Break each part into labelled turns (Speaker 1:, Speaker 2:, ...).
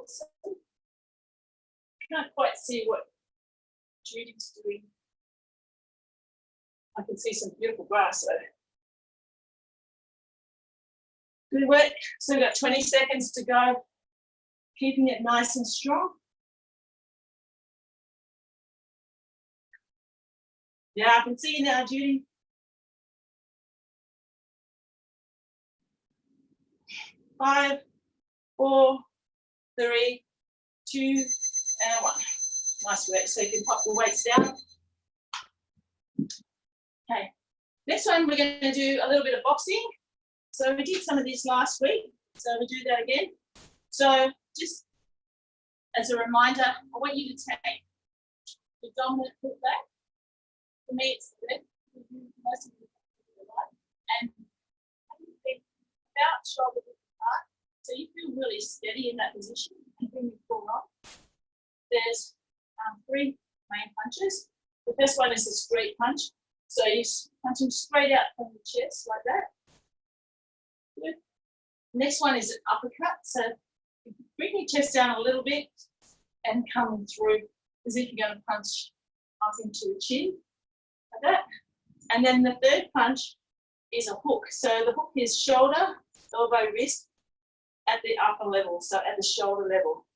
Speaker 1: awesome. Can't quite see what Judy's doing. I can see some beautiful grass though. Good work. So we've got 20 seconds to go. Keeping it nice and strong. Yeah, I can see you now, Judy. Five, 4, 3, 2, and 1. Nice work. So you can pop the weights down. Okay. Next one, we're going to do a little bit of boxing. So we did some of this last week. So we'll do that again. So just as a reminder, I want you to take the dominant foot back. For me, it's the left. Most of you the right. And about shoulder width apart. So you feel really steady in that position and bring your core on. There's 3 main punches. The first one is a straight punch. So you're punching straight out from the chest like that. Good. Next one is an uppercut. So bring your chest down a little bit and come through as if you're going to punch up into the chin like that. And then the third punch is a hook. So the hook is shoulder, elbow, wrist at the upper level, so at the shoulder level.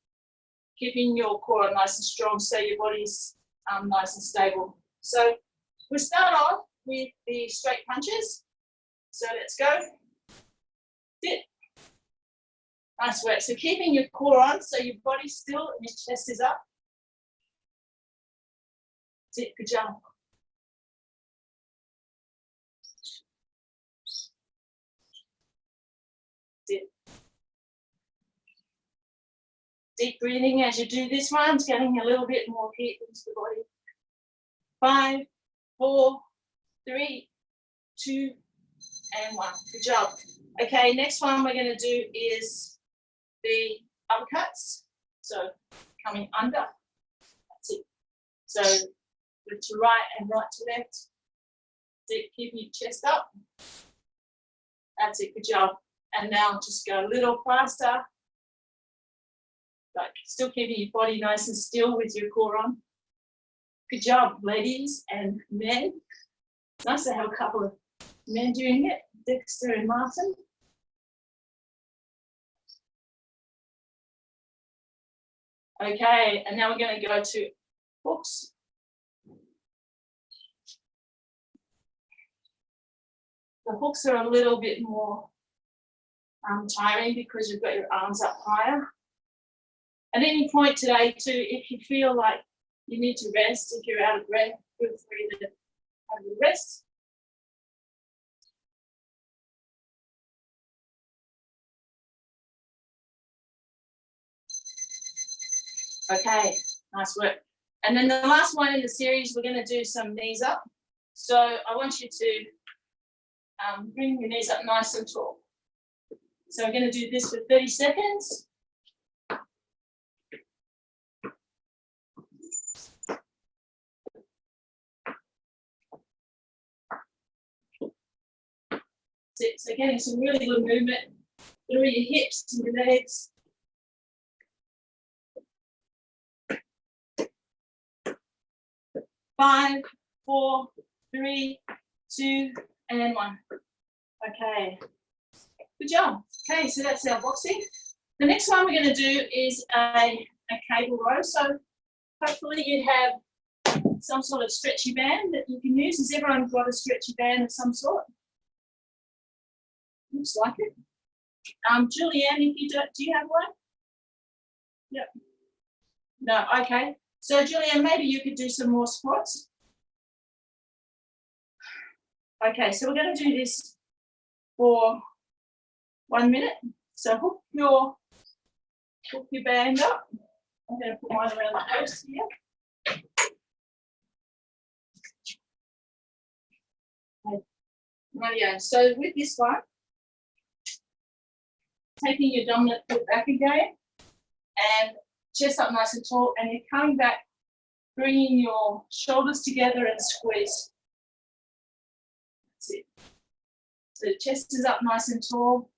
Speaker 1: Keeping your core nice and strong so your body's nice and stable. So we'll start off with the straight punches. So let's go. Sit. Nice work. So keeping your core on so your body's still and your chest is up. Sit. Good job. Sit. Deep breathing as you do this one. It's getting a little bit more heat into the body. 5, 4, 3, 2, and 1. Good job. Okay, next one we're going to do is the uppercuts. So coming under. That's it. So left to right and right to left. That's it. Keep your chest up. That's it. Good job. And now just go a little faster. Like still keeping your body nice and still with your core on. Good job, ladies and men. It's nice to have a couple of men doing it, Dexter and Martin. Okay, and now we're going to go to hooks. The hooks are a little bit more tiring because you've got your arms up higher. At any point today too, if you feel like you need to rest, if you're out of breath, feel free to have a rest. Okay, nice work. And then the last one in the series, we're going to do some knees up. So I want you to bring your knees up nice and tall. So we're going to do this for 30 seconds. So getting some really good movement through your hips and your legs. Five, 4, 3, 2, and 1. Okay, good job. Okay, so that's our boxing. The next one we're going to do is a cable row. So hopefully you have some sort of stretchy band that you can use. Has everyone got a stretchy band of some sort? Looks like it. Julianne, if you do you have one? Yep. No, okay. So Julianne, maybe you could do some more squats. Okay, so we're going to do this for 1 minute. So hook your band up. I'm going to put mine around the post here. Okay. Rightio. So with this one, taking your dominant foot back again and chest up nice and tall, and you're coming back, bringing your shoulders together and squeeze. That's it. So the chest is up nice and tall.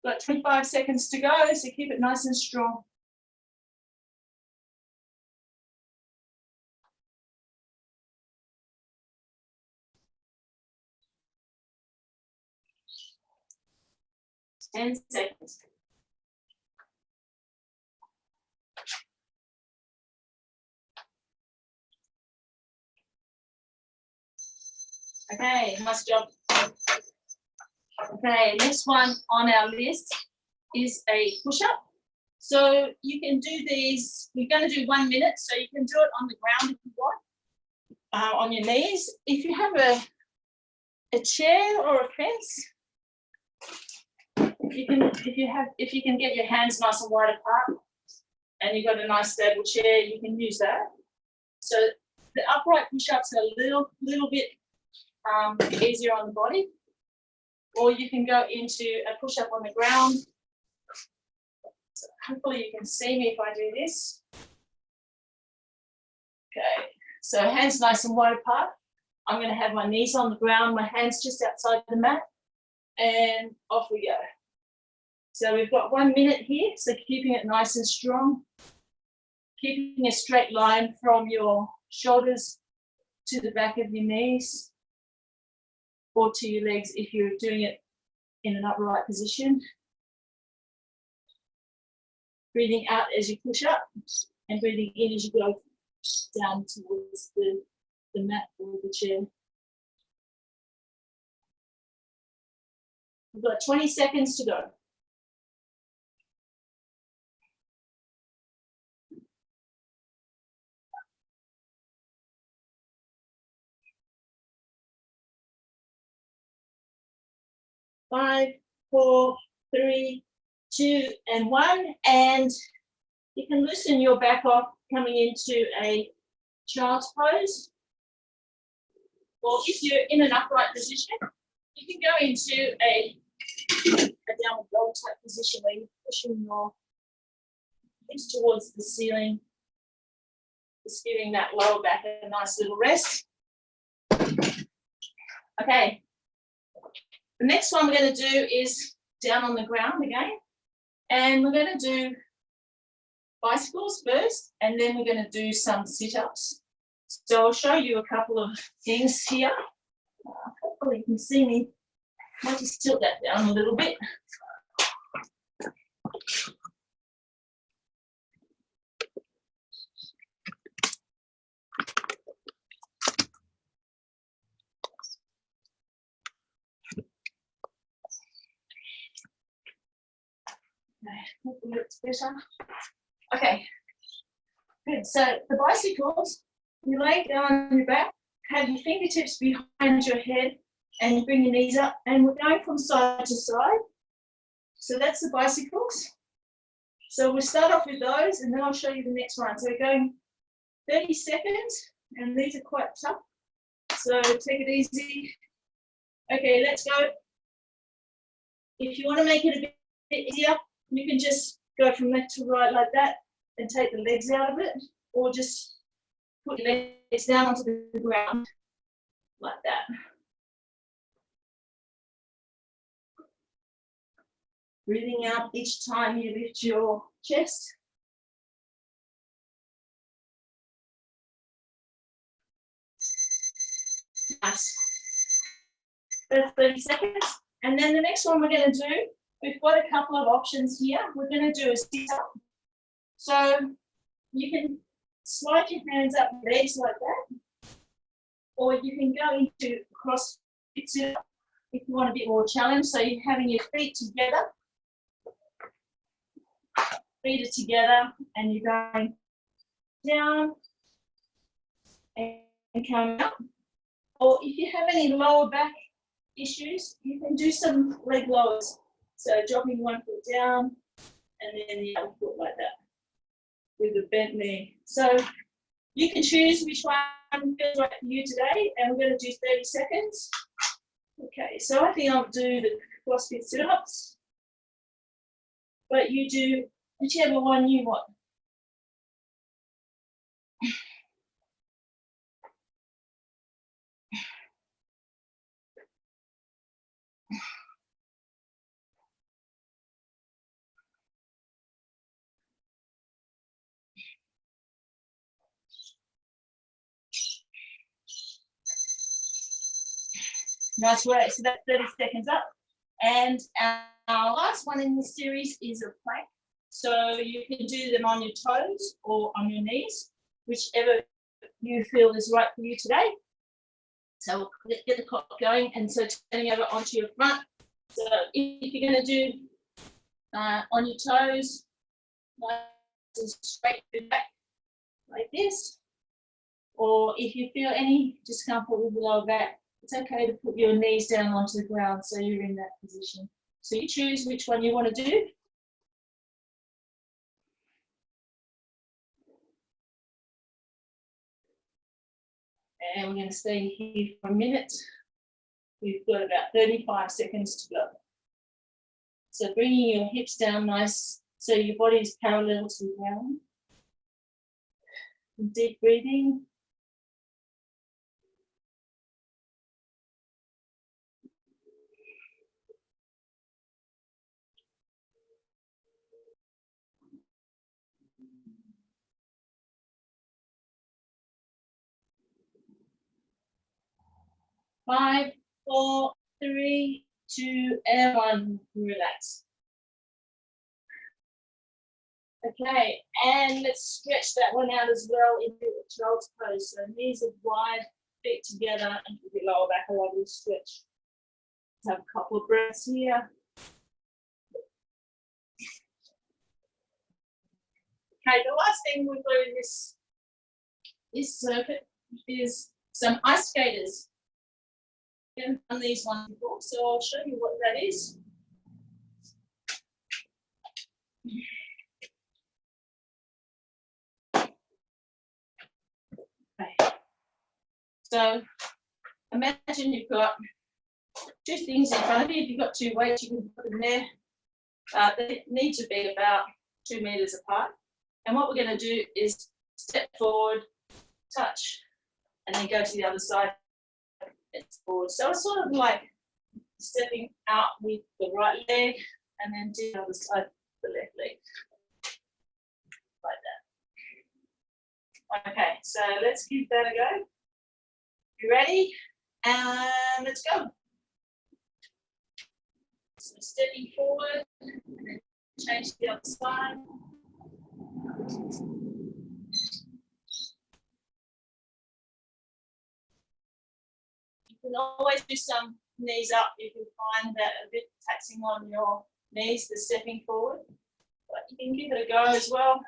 Speaker 1: Got 25 seconds to go, so keep it nice and strong. Ten seconds. Okay, nice job. Okay, next one on our list is a push-up. So you can do these, we're going to do 1 minute, so you can do it on the ground if you want, on your knees. If you have a chair or a fence, if you can get your hands nice and wide apart and you've got a nice stable chair, you can use that. So the upright push-ups are a little bit easier on the body, or you can go into a push-up on the ground. So hopefully you can see me if I do this. Okay, so hands nice and wide apart. I'm going to have my knees on the ground, my hands just outside the mat, and off we go. So we've got 1 minute here, so keeping it nice and strong, keeping a straight line from your shoulders to the back of your knees or to your legs if you're doing it in an upright position. Breathing out as you push up and breathing in as you go down towards the mat or the chair. We've got 20 seconds to go. Five, four, three, two, and one. And you can loosen your back off coming into a child's pose. Or if you're in an upright position, you can go into a downward dog type position where you're pushing your hips towards the ceiling, just giving that lower back a nice little rest. Okay. The next one we're going to do is down on the ground again. And we're going to do bicycles first, and then we're going to do some sit-ups. So I'll show you a couple of things here. Hopefully you can see me. I might just tilt that down a little bit. Hopefully it's better. Okay, good. So the bicycles, you lay down on your back, have your fingertips behind your head, and you bring your knees up, and we're going from side to side. So that's the bicycles. So we'll start off with those, and then I'll show you the next one. So we're going 30 seconds, and these are quite tough. So take it easy. Okay, let's go. If you want to make it a bit easier, you can just go from left to right like that and take the legs out of it, or just put your legs down onto the ground like that. Breathing out each time you lift your chest. Nice. That's 30 seconds. And then the next one we're going to do, we've got a couple of options here. We're going to do a sit-up. So you can slide your hands up your legs like that, or you can go into CrossFit sit-up if you want a bit more challenge. So you're having your feet together. Feet are together, and you're going down and coming up. Or if you have any lower back issues, you can do some leg lowers. So dropping one foot down and then the other foot like that with a bent knee. So you can choose which one feels right for you today, and we're going to do 30 seconds. Okay, so I think I'll do the CrossFit sit-ups, but you do whichever one you want. Nice work. So that's 30 seconds up. And our last one in this series is a plank. So you can do them on your toes or on your knees, whichever you feel is right for you today. So we'll get the clock going, and so turning over onto your front. So if you're going to do on your toes, nice and straight back like this, or if you feel any discomfort with the lower back, it's okay to put your knees down onto the ground so you're in that position. So you choose which one you want to do. And we're going to stay here for a minute. We've got about 35 seconds to go. So bringing your hips down nice so your body is parallel to the ground. Deep breathing. Five, 4, 3, 2, and 1. Relax. Okay, and let's stretch that one out as well into a child's pose. So knees are wide, feet together, and keep your lower back a lovely stretch. Let's have a couple of breaths here. Okay, the last thing we've got in this circuit is some ice skaters. We haven't done these ones before, so I'll show you what that is. Okay. So imagine you've got two things in front of you. If you've got two weights, you can put them there. They need to be about 2 meters apart. And what we're going to do is step forward, touch, and then go to the other side. It's forward. So it's sort of like stepping out with the right leg and then do the other side with the left leg. Like that. Okay, so let's give that a go. You ready? And let's go. So stepping forward and then change to the other side. You can always do some knees up if you find that a bit taxing on your knees, the stepping forward. But you can give it a go as well.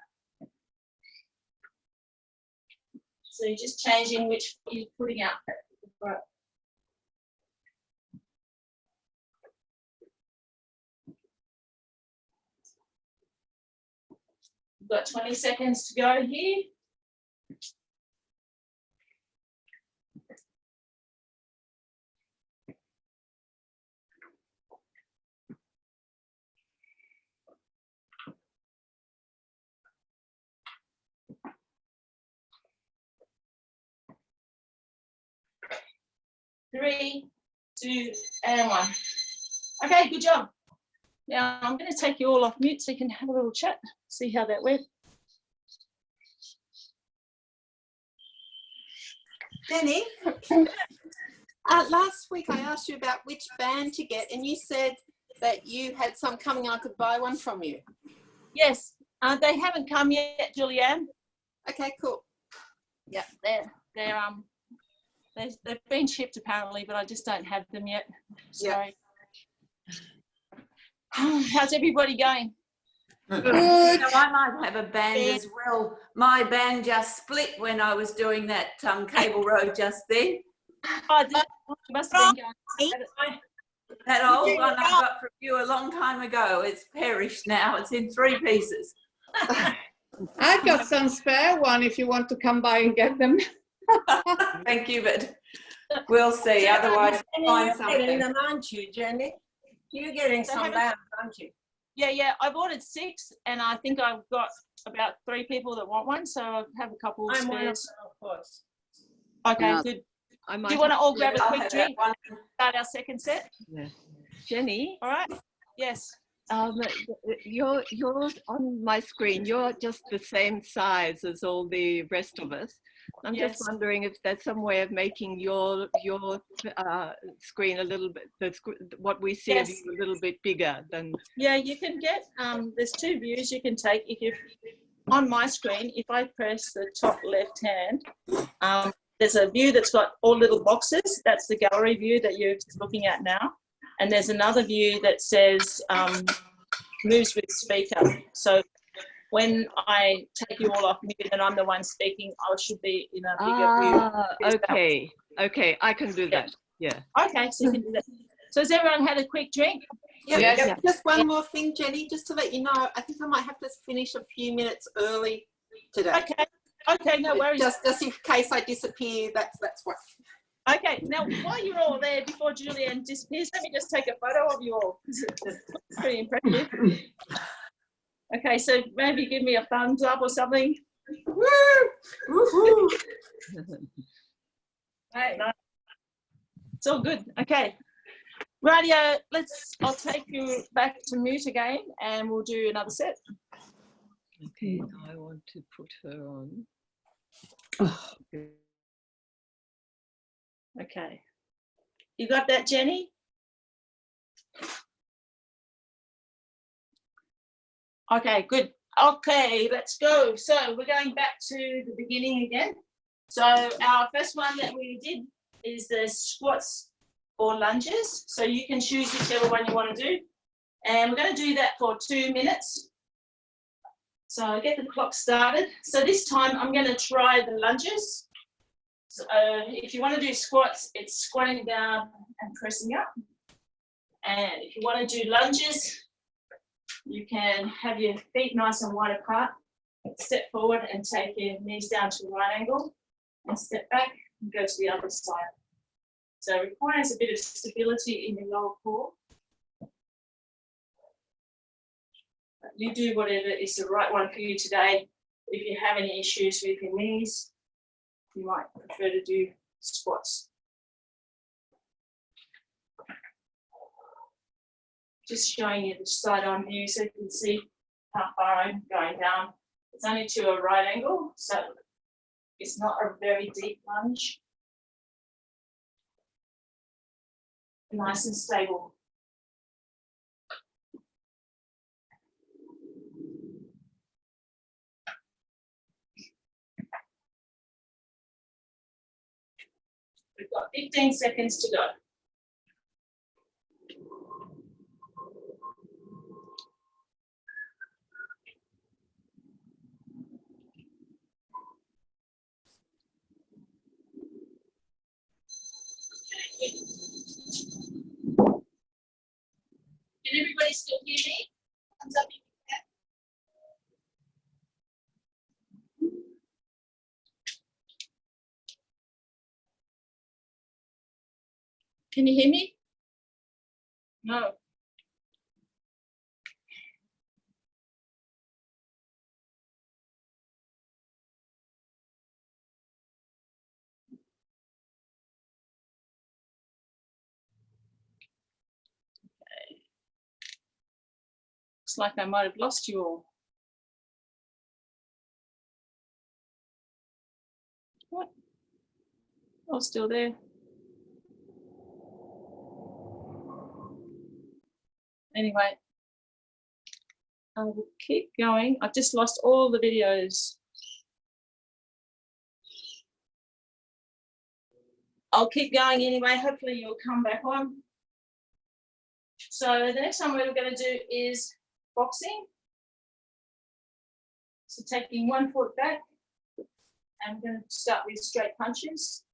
Speaker 1: So you're just changing which foot you're putting out at the front. We've got 20 seconds to go here. Three, 2, and 1. Okay, good job. Now I'm going to take you all off mute so you can have a little chat, see how that went.
Speaker 2: Jenny, last week I asked you about which band to get, and you said that you had some coming. I could buy one from you.
Speaker 1: Yes, they haven't come yet, Julianne.
Speaker 2: Okay, cool.
Speaker 1: Yeah, they've been shipped apparently, but I just don't have them yet. Sorry. Yeah. How's everybody going?
Speaker 3: Good. I might have a band as well. My band just split when I was doing that cable row just then.
Speaker 1: Oh, must have been going.
Speaker 3: That old one I got from you a long time ago. It's perished now. It's in 3 pieces.
Speaker 4: I've got some spare one if you want to come by and get them.
Speaker 3: Thank you, but we'll see. Otherwise, we'll find something.
Speaker 5: You're getting them, aren't you, Jenny? You're getting some bands, aren't you?
Speaker 1: Yeah. I've ordered 6, and I think I've got about 3 people that want one, so I have a couple of
Speaker 5: I'm one of
Speaker 1: spares.
Speaker 5: them, of course.
Speaker 1: Okay, good. Do you want to all grab a quick drink? Start our second set.
Speaker 6: Yeah. Jenny.
Speaker 1: All right. Yes.
Speaker 6: You're on my screen. You're just the same size as all the rest of us. I'm
Speaker 1: Yes.
Speaker 6: just wondering if there's some way of making your screen a little bit, what we see of
Speaker 1: Yes.
Speaker 6: you a little bit bigger than.
Speaker 1: Yeah, you can get, there's two views you can take. If you, on my screen, if I press the top left hand, there's a view that's got all little boxes. That's the gallery view that you're looking at now. And there's another view that says moves with speaker. So when I take you all off mute and I'm the one speaking, I should be in a bigger view.
Speaker 6: Okay. Okay, I can do that. Yeah.
Speaker 1: Okay, so you can do that. So has everyone had a quick drink?
Speaker 2: Yeah,
Speaker 6: Yes.
Speaker 2: just one more thing, Jenny, just to let you know, I think I might have to finish a few minutes early today.
Speaker 1: Okay. Okay, no worries.
Speaker 2: Just in case I disappear, that's what.
Speaker 1: Okay, now while you're all there, before Julianne disappears, let me just take a photo of you all. It's pretty impressive. Okay, so maybe give me a thumbs up or something.
Speaker 2: Woo! Woohoo!
Speaker 1: Right, no. It's all good. Okay. Radio, I'll take you back to mute again and we'll do another set.
Speaker 6: Okay, now I want to put her on.
Speaker 1: Okay. You got that, Jenny? Okay, good. Okay, let's go. So we're going back to the beginning again. So our first one that we did is the squats or lunges. So you can choose whichever one you want to do. And we're going to do that for 2 minutes. So get the clock started. So this time I'm going to try the lunges. So if you want to do squats, it's squatting down and pressing up. And if you want to do lunges, you can have your feet nice and wide apart, step forward and take your knees down to a right angle and step back and go to the other side. So it requires a bit of stability in your lower core. But you do whatever is the right one for you today. If you have any issues with your knees, you might prefer to do squats. Just showing you the side on view so you can see how far I'm going down. It's only to a right angle, so it's not a very deep lunge. Nice and stable. We've got 15 seconds to go. Can everybody still hear me? Thumbs up if you can. Can you hear me? No. Looks like I might have lost you all. What? Oh, still there. Anyway, I will keep going. I've just lost all the videos. I'll keep going anyway. Hopefully you'll come back on. So the next one we're going to do is boxing. So taking 1 foot back, I'm going to start with straight punches.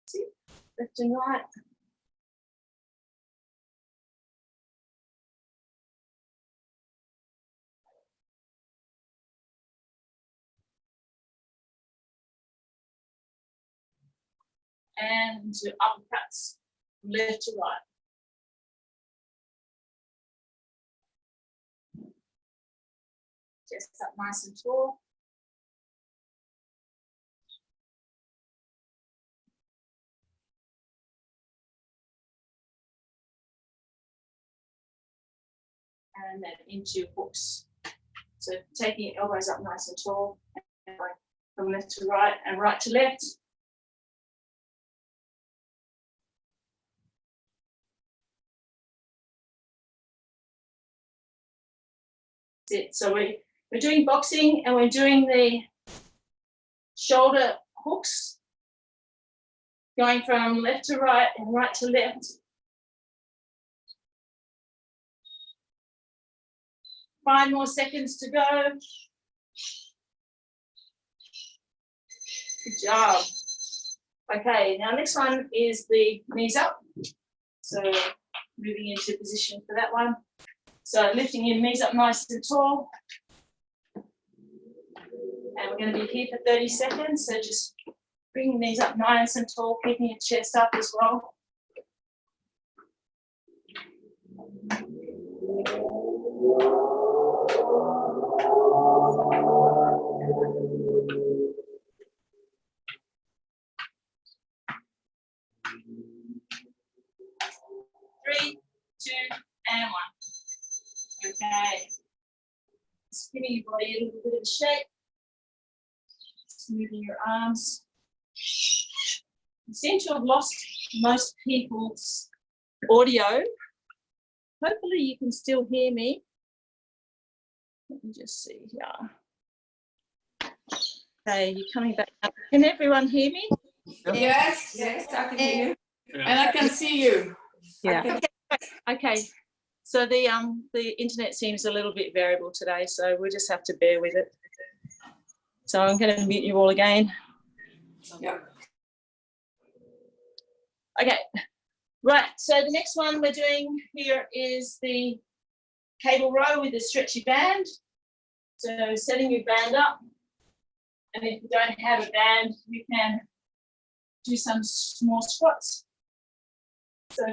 Speaker 1: See, left and right. And uppercuts, left to right. Chest up nice and tall. And then into hooks. So taking your elbows up nice and tall, and going from left to right and right to left. That's it. So we're doing boxing and we're doing the shoulder hooks, going from left to right and right to left. 5 more seconds to go. Good job. Okay, now next one is the knees up. So moving into position for that one. So lifting your knees up nice and tall. And we're going to be here for 30 seconds. So just bring your knees up nice and tall, keeping your chest up as well. Three, 2, and 1. Okay. Just giving your body a little bit of shape. Just moving your arms. You seem to have lost most people's audio. Hopefully you can still hear me. Let me just see here. Okay, you're coming back up. Can everyone hear me?
Speaker 4: Yes,
Speaker 3: Yes, I can hear you.
Speaker 4: and I can see you.
Speaker 6: Yeah.
Speaker 1: Okay. So the internet seems a little bit variable today, so we'll just have to bear with it. So I'm going to mute you all again.
Speaker 4: Yeah.
Speaker 1: Okay. Right. So the next one we're doing here is the cable row with the stretchy band. So setting your band up, and if you don't have a band, you can do some small squats. So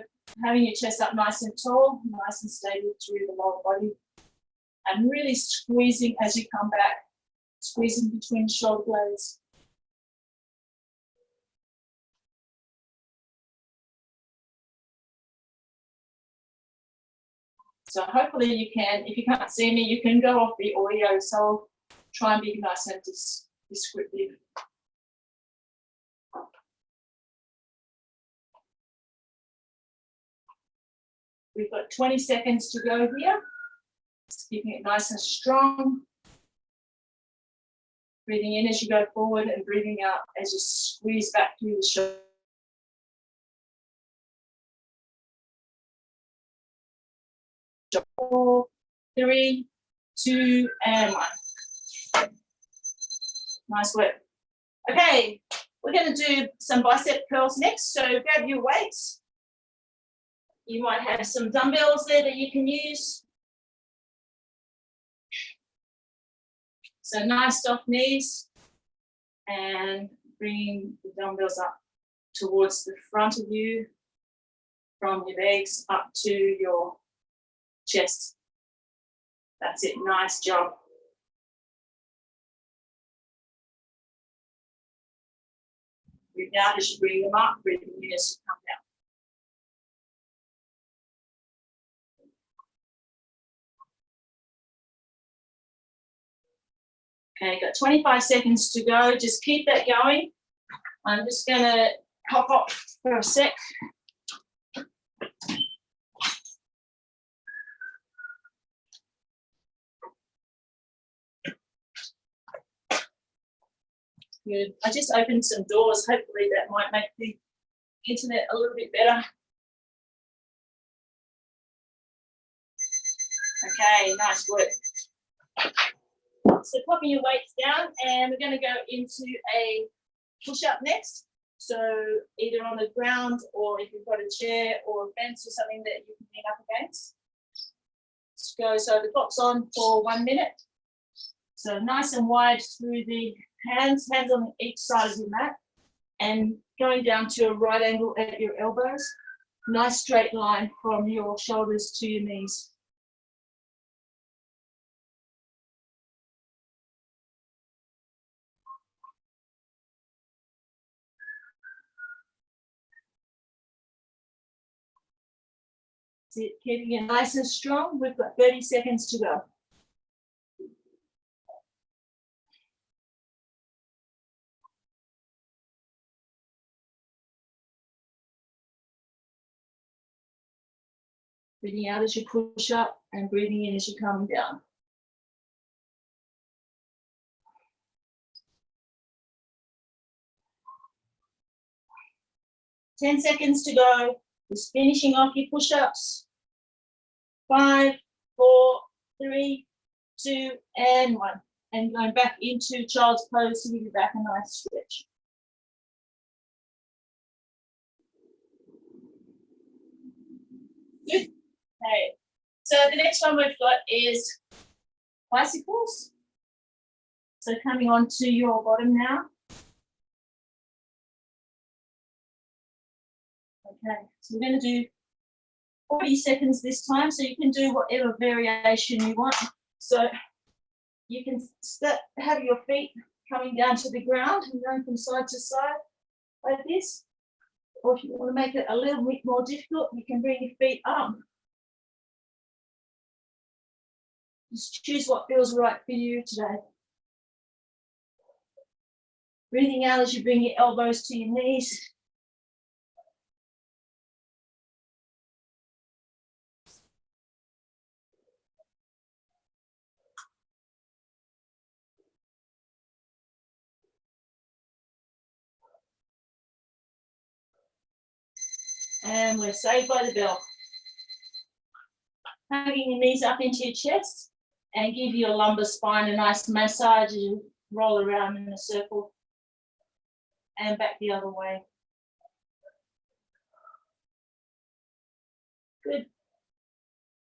Speaker 1: having your chest up nice and tall, nice and stable through the lower body, and really squeezing as you come back, squeezing between shoulder blades. So hopefully you can, if you can't see me, you can go off the audio. So I'll try and be nice and descriptive. We've got 20 seconds to go here. Just keeping it nice and strong. Breathing in as you go forward and breathing out as you squeeze back through the shoulder. 4, 3, 2, and 1. Nice work. Okay, we're going to do some bicep curls next. So grab your weights. You might have some dumbbells there that you can use. So nice soft knees, and bringing the dumbbells up towards the front of you, from your legs up to your chest. That's it, nice job. Breathe out as you bring them up, breathing in as you come down. Okay, got 25 seconds to go. Just keep that going. I'm just going to hop up for a sec. Good. I just opened some doors. Hopefully that might make the internet a little bit better. Okay, nice work. So popping your weights down, and we're going to go into a push-up next. So either on the ground, or if you've got a chair or a fence or something that you can lean up against. Let's go. So the clock's on for 1 minute. So nice and wide through the hands on each side of your mat, and going down to a right angle at your elbows. Nice straight line from your shoulders to your knees. Keeping it nice and strong. We've got 30 seconds to go. Breathing out as you push up and breathing in as you're coming down. Ten seconds to go. Just finishing off your push-ups. 5, 4, 3, 2, and 1. And going back into child's pose to give your back a nice stretch. Good. Okay. So the next one we've got is bicycles. So coming onto your bottom now. Okay, so we're going to do 40 seconds this time, so you can do whatever variation you want. So you can have your feet coming down to the ground and going from side to side like this. Or if you want to make it a little bit more difficult, you can bring your feet up. Just choose what feels right for you today. Breathing out as you bring your elbows to your knees. And we're saved by the bell. Hugging your knees up into your chest and give your lumbar spine a nice massage as you roll around in a circle and back the other way. Good.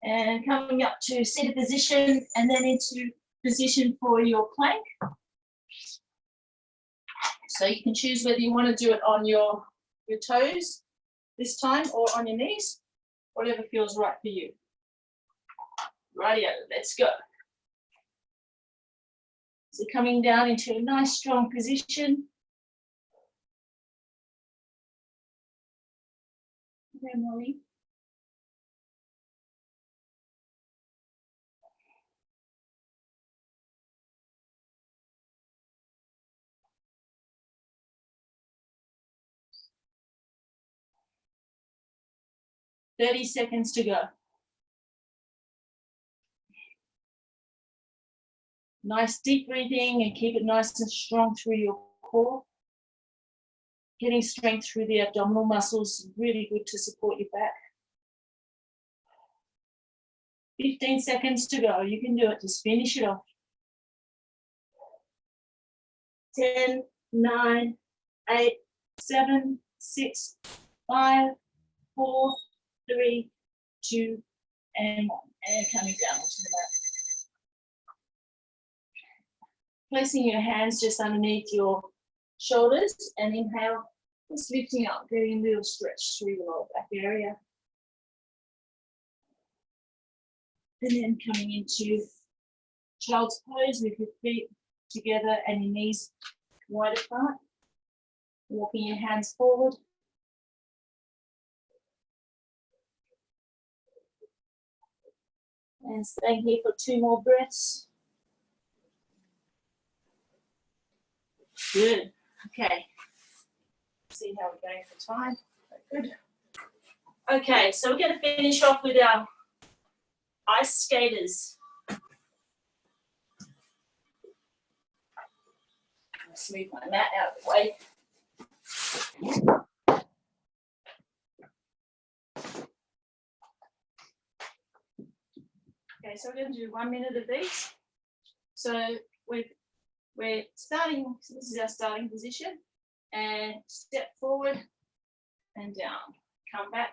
Speaker 1: And coming up to seated position and then into position for your plank. So you can choose whether you want to do it on your toes this time or on your knees, whatever feels right for you. Rightio, let's go. So coming down into a nice strong position. Okay, Molly. Thirty seconds to go. Nice deep breathing and keep it nice and strong through your core. Getting strength through the abdominal muscles is really good to support your back. 15 seconds to go. You can do it. Just finish it off. 10, 9, 8, 7, 6, 5, 4, 3, 2, and 1. And coming down onto the mat. Placing your hands just underneath your shoulders and inhale, just lifting up, getting a little stretch through the lower back area. And then coming into child's pose with your feet together and your knees wide apart. Walking your hands forward. And staying here for 2 more breaths. Good. Okay. See how we're going for time. Good. Okay, so we're going to finish off with our ice skaters. I'll smooth my mat out of the way. Okay, so we're going to do 1 minute of these. So we're starting, so this is our starting position, and step forward and down, come back,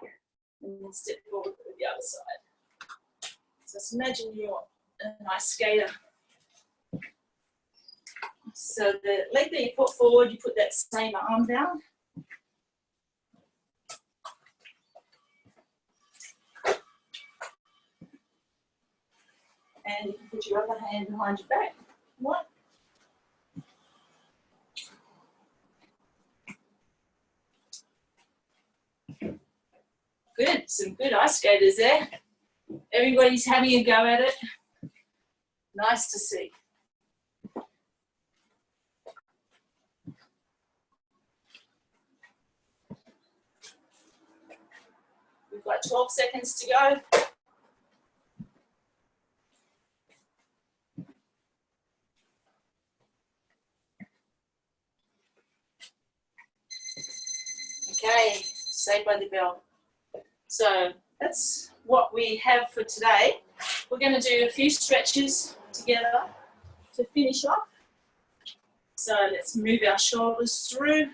Speaker 1: and then step forward to the other side. So just imagine you're an ice skater. So the leg that you put forward, you put that same arm down. And you can put your other hand behind your back. What? Good, some good ice skaters there. Everybody's having a go at it. Nice to see. We've got 12 seconds to go. Saved by the Bell. So that's what we have for today. We're going to do a few stretches together to finish off. So let's move our shoulders through.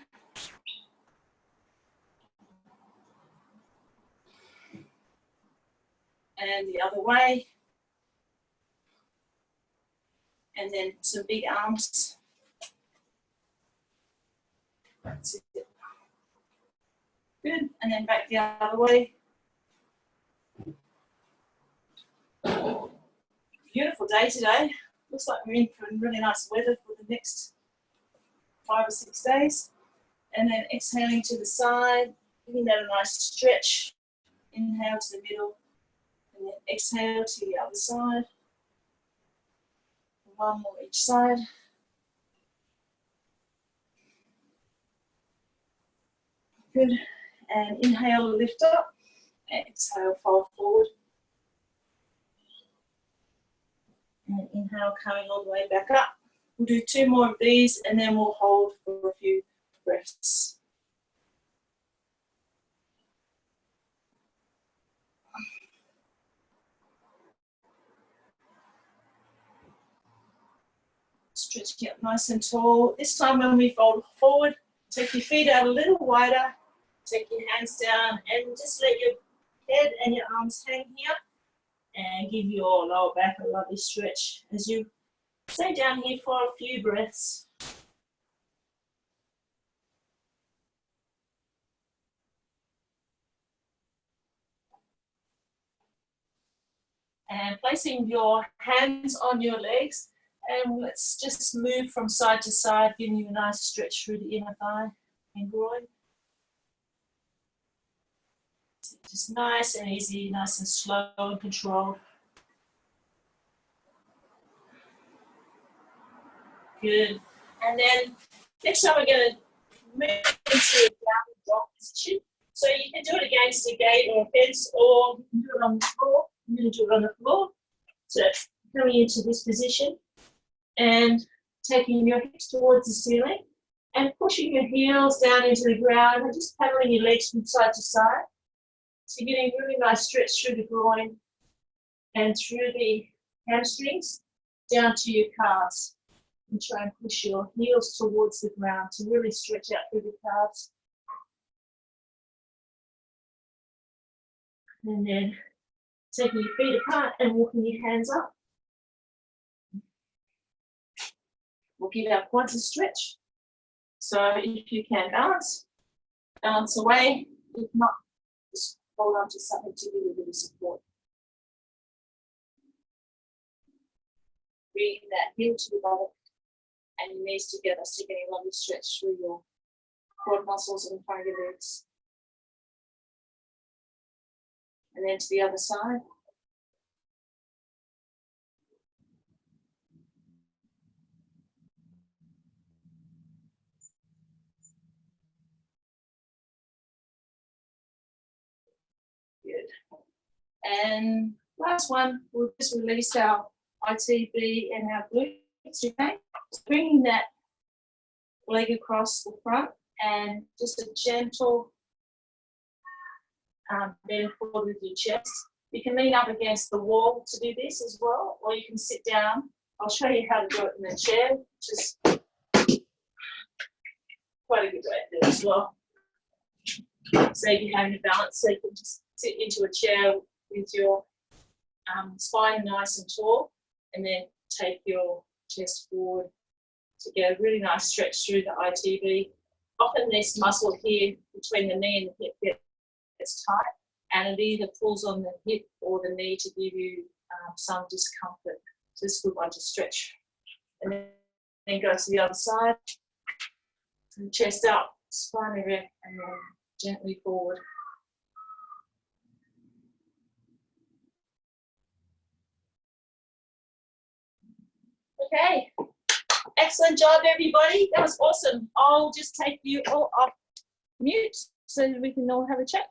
Speaker 1: And the other way. And then some big arms. That's it. Good. And then back the other way. Beautiful day today. Looks like we're in for really nice weather for the next 5 or 6 days. And then exhaling to the side, giving that a nice stretch. Inhale to the middle, and then exhale to the other side. One more each side. Good. And inhale, lift up. Exhale, fold forward. And inhale, coming all the way back up. We'll do 2 more of these and then we'll hold for a few breaths. Stretching up nice and tall. This time when we fold forward, take your feet out a little wider, take your hands down and just let your head and your arms hang here and give your lower back a lovely stretch as you stay down here for a few breaths. And placing your hands on your legs, and let's just move from side to side, giving you a nice stretch through the inner thigh and groin. Just nice and easy, nice and slow and controlled. Good. And then next time we're going to move into a downward dog position. So you can do it against a gate or a fence, or you can do it on the floor. I'm going to do it on the floor. So coming into this position and taking your hips towards the ceiling and pushing your heels down into the ground and just paddling your legs from side to side. So you're getting a really nice stretch through the groin and through the hamstrings down to your calves. And try and push your heels towards the ground to really stretch out through the calves. And then taking your feet apart and walking your hands up. We'll give our quads a stretch. So if you can balance away. If not, just hold on to something to give you a bit of support. Bring that heel to the bottom and your knees together, so you're getting a lovely stretch through your quad muscles in front of your legs. And then to the other side. Good. And last one, we'll just release our ITB and our glutes, okay? Bringing that leg across the front and just a gentle bend forward with your chest. You can lean up against the wall to do this as well, or you can sit down. I'll show you how to do it in the chair, which is quite a good way to do it as well. So if you're having a balance, so you can just sit into a chair with your spine nice and tall, and then take your chest forward to get a really nice stretch through the ITB. Often this muscle here between the knee and the hip gets tight, and it either pulls on the hip or the knee to give you some discomfort. So it's a good one to stretch. And then go to the other side, and chest up, spine erect, and then gently forward. Okay, excellent job everybody. That was awesome. I'll just take you all off mute so we can all have a chat.